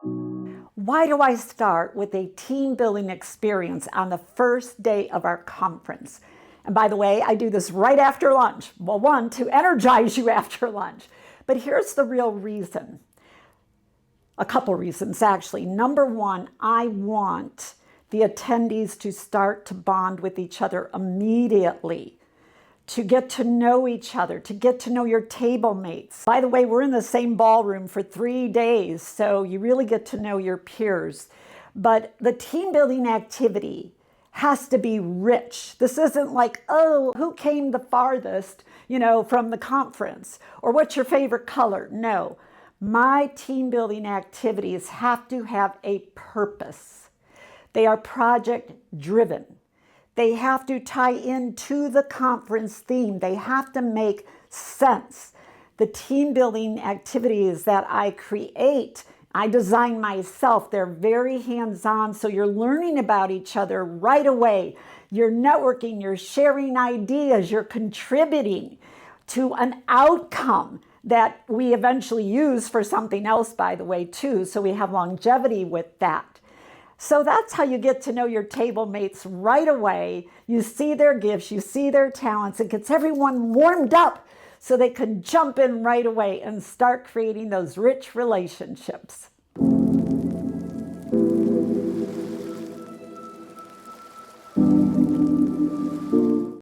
Why do I start with a team building experience on the first day of our conference? And by the way, I do this right after lunch. Well, one, to energize you after lunch. But here's the real reason. A couple reasons, actually. Number one, I want the attendees to start to bond with each other immediately, to get to know each other, to get to know your table mates. By the way, we're in the same ballroom for 3 days, so you really get to know your peers. But the team building activity has to be rich. This isn't like, oh, who came the farthest, from the conference, or what's your favorite color? No, my team building activities have to have a purpose. They are project driven. They have to tie into the conference theme. They have to make sense. The team building activities that I create, I design myself. They're very hands-on, so you're learning about each other right away. You're networking, you're sharing ideas, you're contributing to an outcome that we eventually use for something else, by the way, too, so we have longevity with that. So that's how you get to know your table mates right away. You see their gifts, you see their talents. It gets everyone warmed up so they can jump in right away and start creating those rich relationships.